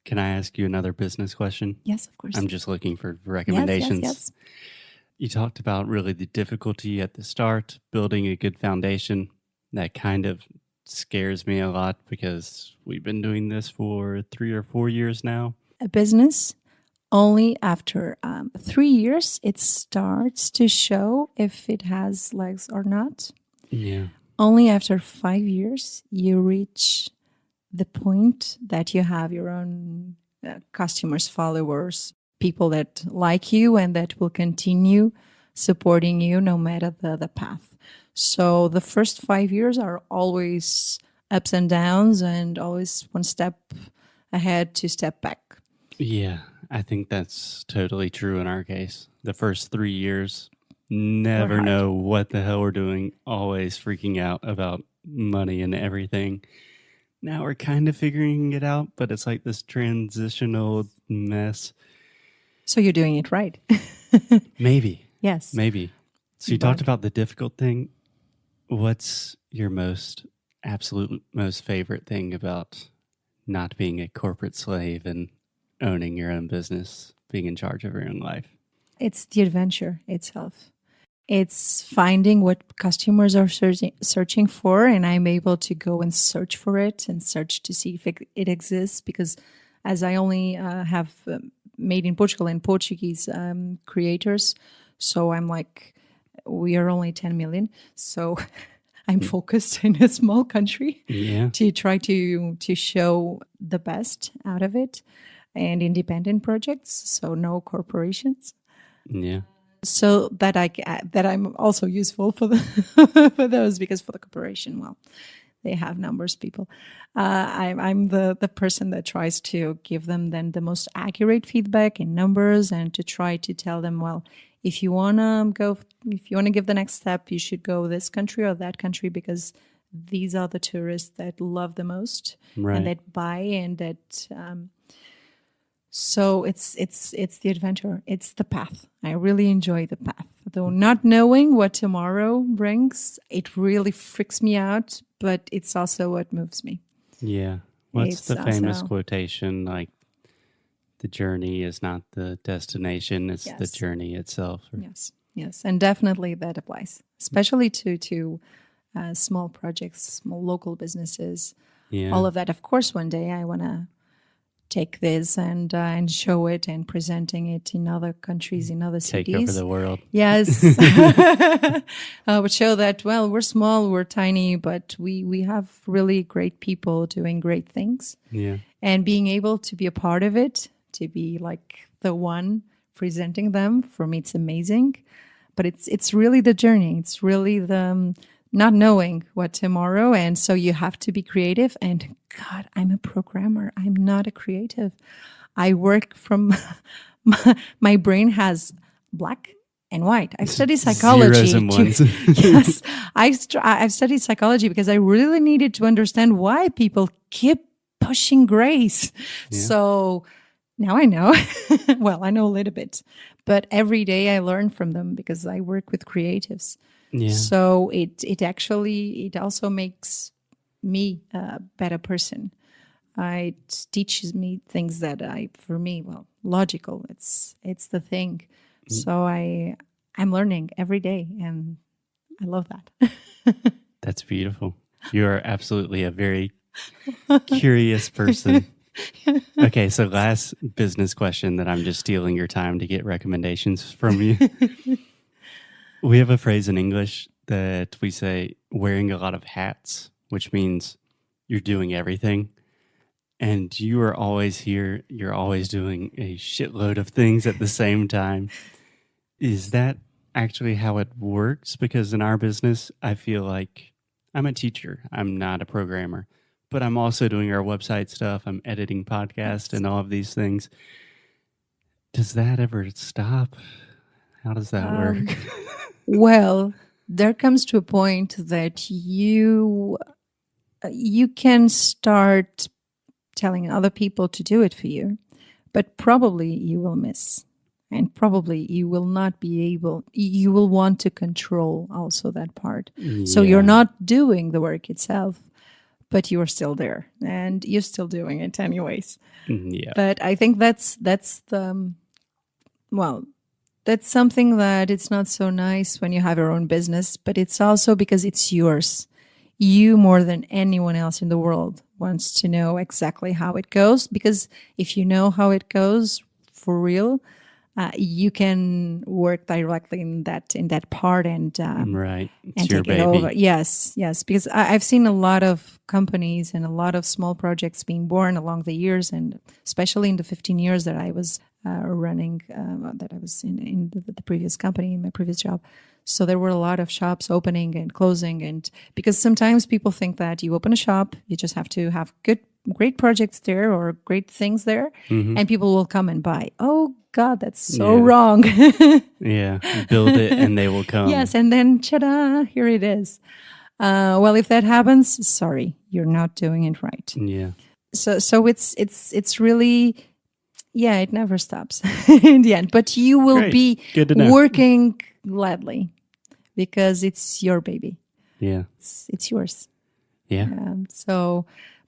Can I ask you another business question? Yes, of course. I'm just looking for Yes, recommendations. yes. You talked about really the difficulty at the start, building a good foundation. That kind of scares me a lot because we've been doing this for 3 or 4 years now. A business, only after 3 years, it starts to show if it has legs or not. Yeah. Only after 5 years, you reach the point that you have your own customers, followers, people that like you and that will continue supporting you no matter the path. So the first 5 years are always ups and downs and always one step ahead, 2 step back. Yeah, I think that's totally true in our case. The first 3 years, never hard. know what the hell we're doing, always freaking out about money and everything. Now we're kind of figuring it out, but it's like this transitional mess. So you're doing it right. Maybe. Yes. Maybe. So you talked about the difficult thing. What's your absolute most favorite thing about not being a corporate slave and owning your own business, being in charge of your own life? It's the adventure itself. It's finding what customers are searching for, and I'm able to go and search for it and search to see if it exists, because as I only have made in Portugal and Portuguese creators, so I'm like, we are only 10 million, so I'm focused in a small country to try to show the best out of it, and independent projects, so no corporations. Yeah. So that I'm also useful for for those, because for the corporation, well, they have numbers, people. I'm the person that tries to give them then the most accurate feedback in numbers, and to try to tell them, well, if you wanna give the next step, you should go this country or that country, because these are the tourists that love the most, right, and that buy, and that. So it's the adventure. It's the path. I really enjoy the path. Though not knowing what tomorrow brings, it really freaks me out, but it's also what moves me. Yeah. What's the famous quotation? Like, the journey is not the destination, it's the journey itself. Yes. And definitely that applies, especially to small projects, small local businesses, all of that. Of course, one day I want to take this and show it and presenting it in other countries, in other cities. Take over the world. Yes. Would show that, well, we're small, we're tiny, but we have really great people doing great things. Yeah. And being able to be a part of it, to be like the one presenting them, for me, it's amazing. But it's really the journey. It's really the not knowing what tomorrow. And so you have to be creative. And God, I'm a programmer. I'm not a creative. I work from, my brain has black and white. I study psychology. Zeros and ones. Yes. I've studied psychology because I really needed to understand why people keep pushing grays. Yeah. So now I know. Well, I know a little bit. But every day I learn from them because I work with creatives. Yeah. So it also makes me a better person. It teaches me things that logical. It's the thing. So I'm learning every day, and I love that. That's beautiful. You are absolutely a very curious person. Okay, so last business question that I'm just stealing your time to get recommendations from you. We have a phrase in English that we say wearing a lot of hats, which means you're doing everything. And you are always here. You're always doing a shitload of things at the same time. Is that actually how it works? Because in our business, I feel like I'm a teacher. I'm not a programmer. But I'm also doing our website stuff. I'm editing podcasts and all of these things. Does that ever stop? How does that work? Well, there comes to a point that you can start telling other people to do it for you, but probably you will miss. And probably you will not be able, you will want to control also that part. Yeah. So you're not doing the work itself, but you are still there and you're still doing it anyways. Yeah. But I think that's the, well, that's something that it's not so nice when you have your own business, but it's also because it's yours. You, more than anyone else in the world, wants to know exactly how it goes, because if you know how it goes for real, you can work directly in that part and Right. It's and your take it baby. over. Yes, because I've seen a lot of companies and a lot of small projects being born along the years, and especially in the 15 years that I was running, that I was in the previous company, in my previous job. So there were a lot of shops opening and closing, and because sometimes people think that you open a shop, you just have to have great projects there or great things there, and people will come and buy. Oh God, that's so wrong. Yeah, build it and they will come. Yes, and then ta-da, here it is. Well, if that happens, sorry, you're not doing it right. Yeah. So it's really, yeah, it never stops in the end. But you will Great. be Good to know. working gladly because it's your baby. Yeah. It's yours. Yeah.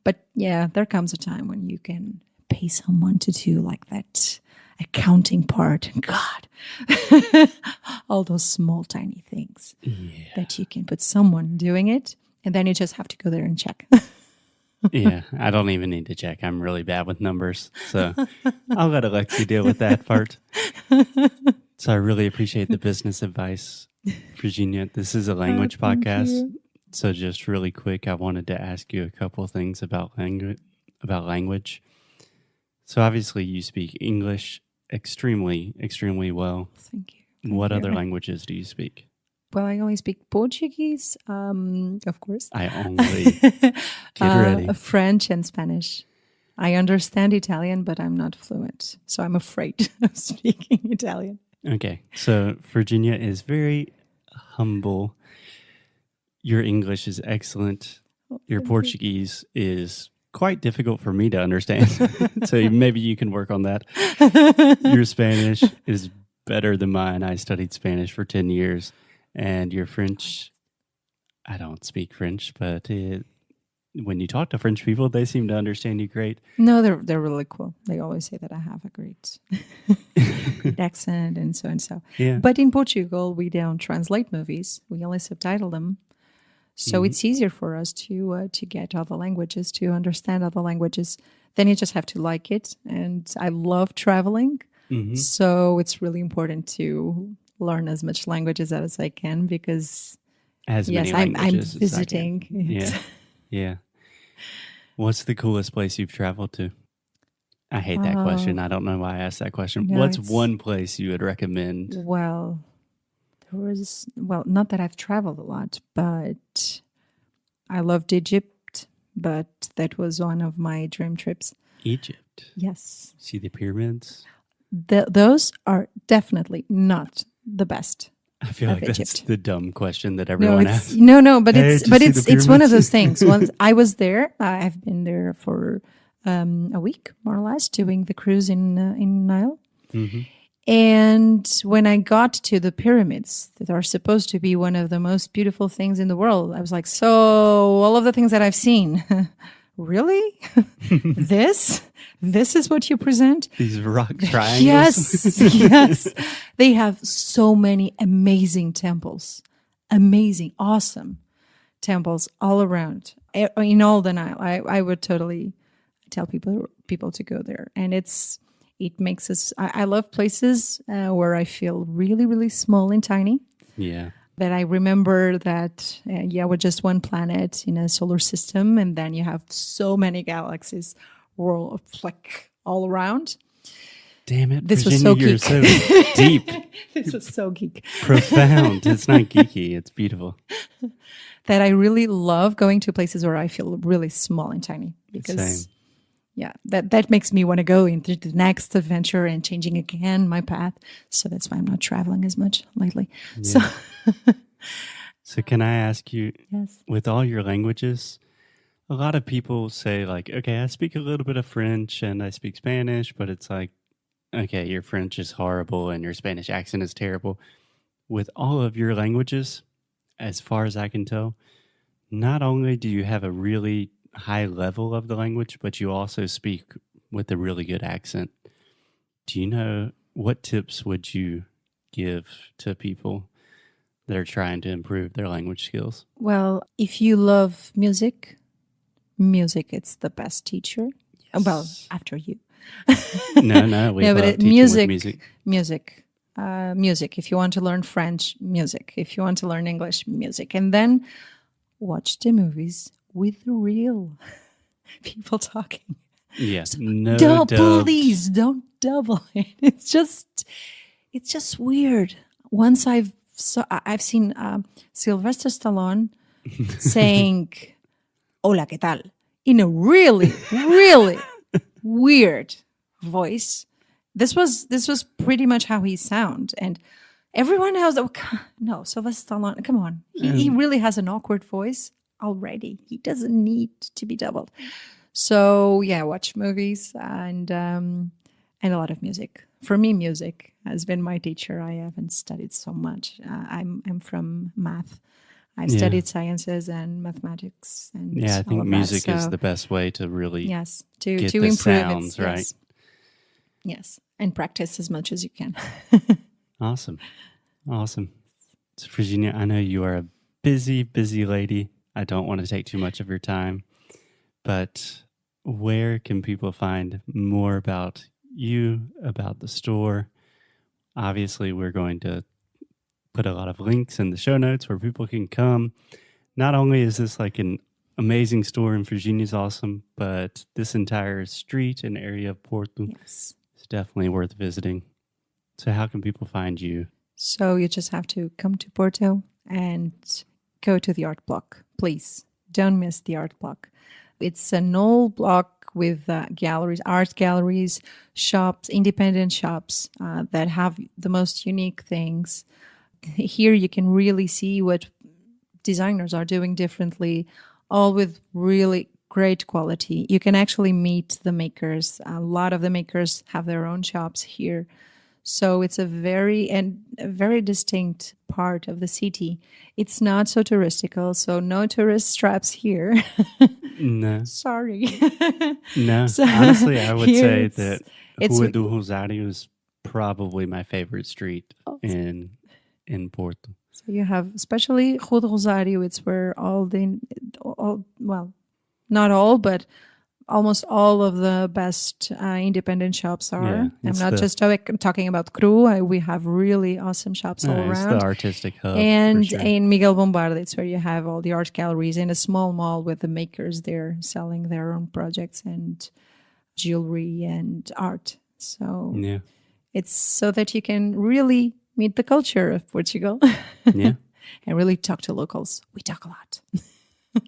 But yeah, there comes a time when you can pay someone to do like that accounting part. God, all those small, tiny things that you can put someone doing it, and then you just have to go there and check. Yeah, I don't even need to check. I'm really bad with numbers. So I'll let Alexi deal with that part. So I really appreciate the business advice, Virginia. This is a language podcast. You. So just really quick, I wanted to ask you a couple of things about language. So obviously you speak English extremely, extremely well. Thank you. What other languages do you speak? Well, I only speak Portuguese, of course. I only get ready. French and Spanish. I understand Italian, but I'm not fluent. So I'm afraid of speaking Italian. Okay. So Virginia is very humble. Your English is excellent. Your Portuguese is quite difficult for me to understand. So maybe you can work on that. Your Spanish is better than mine. I studied Spanish for 10 years. And your French, I don't speak French, but when you talk to French people, they seem to understand you great. No, they're really cool. They always say that I have a great accent and so and so. Yeah. But in Portugal, we don't translate movies. We only subtitle them. So it's easier for us to get other languages, to understand other languages. Then you just have to like it. And I love traveling. So it's really important to learn as much languages as I can because I'm visiting. Yeah. What's the coolest place you've traveled to? I hate that question. I don't know why I asked that question. No, What's one place you would recommend? Well, not that I've traveled a lot, but I loved Egypt, but that was one of my dream trips. Egypt? Yes. See the pyramids? Those are definitely not the best. I feel like Egypt. That's the dumb question that everyone asks. No, but Hey, it's one of those things. Once I was there, I've been there for a week, more or less, doing the cruise in Nile. And when I got to the pyramids that are supposed to be one of the most beautiful things in the world, I was like, so all of the things that I've seen, really? This is what you present? These rock triangles? Yes. They have so many amazing temples, amazing, awesome temples all around, in all the Nile. I would totally tell people to go there. And it makes us, I love places where I feel really, really small and tiny. Yeah. That I remember that, we're just one planet in a solar system, and then you have so many galaxies all around. Damn it, this Virginia, was so you're geek. so deep. This was so geek. Profound. It's not geeky. It's beautiful. That I really love going to places where I feel really small and tiny. Because, same. Yeah, that makes me want to go into the next adventure and changing again my path. So that's why I'm not traveling as much lately. Yeah. So can I ask you, Yes. with all your languages, a lot of people say like, okay, I speak a little bit of French and I speak Spanish, but it's like, okay, your French is horrible and your Spanish accent is terrible. With all of your languages, as far as I can tell, not only do you have a really high level of the language, but you also speak with a really good accent. Do you know what tips would you give to people that are trying to improve their language skills? Well, if you love music, it's the best teacher. Well, after you. No, we love teaching with music. Music. If you want to learn French, music. If you want to learn English, music. And then watch the movies with real people talking. Yes. So No, please don't double it. It's just weird. Once I've seen Sylvester Stallone saying "Hola, ¿qué tal?" in a really, really weird voice. This was pretty much how he sound, and everyone else. No, Sylvester Stallone. Come on, he really has an awkward voice already. He doesn't need to be doubled. So yeah, watch movies and a lot of music. For me, music has been my teacher. I haven't studied so much. I'm from math. I've studied sciences and mathematics. And I think music is the best way to really to get improve sounds right. Yes, and practice as much as you can. Awesome. So Virginia, I know you are a busy lady. I don't want to take too much of your time, but where can people find more about you, about the store? Obviously, we're going to put a lot of links in the show notes where people can come. Not only is this like an amazing store and Virginia's awesome, but this entire street and area of Porto is definitely worth visiting. So how can people find you? So you just have to come to Porto and go to the art block. Please don't miss the art block. It's an old block with galleries, art galleries, shops, independent shops that have the most unique things. Here you can really see what designers are doing differently, all with really great quality. You can actually meet the makers. A lot of the makers have their own shops here. So it's a very distinct part of the city. It's not so touristical, so no tourist traps here. No. Sorry. No. So honestly, I would say that Rua do Rosário is probably my favorite street in Porto. So you have, especially Rua do Rosário, it's where not all, but almost all of the best independent shops are. Yeah, I'm not just talking about Cru. We have really awesome shops all around. It's the artistic hub. And for sure. in Miguel Bombarda, it's where you have all the art galleries in a small mall with the makers there selling their own projects and jewelry and art. So it's so that you can really meet the culture of Portugal. Yeah. And really talk to locals. We talk a lot.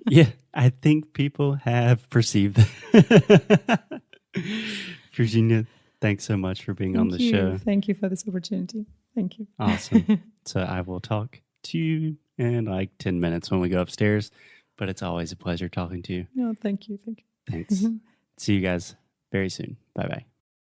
Yeah, I think people have perceived that. Virginia, thanks so much for being on the show. Thank you for this opportunity. Thank you. Awesome. So I will talk to you in like 10 minutes when we go upstairs, but it's always a pleasure talking to you. No, thank you. Thanks. See you guys very soon. Bye-bye.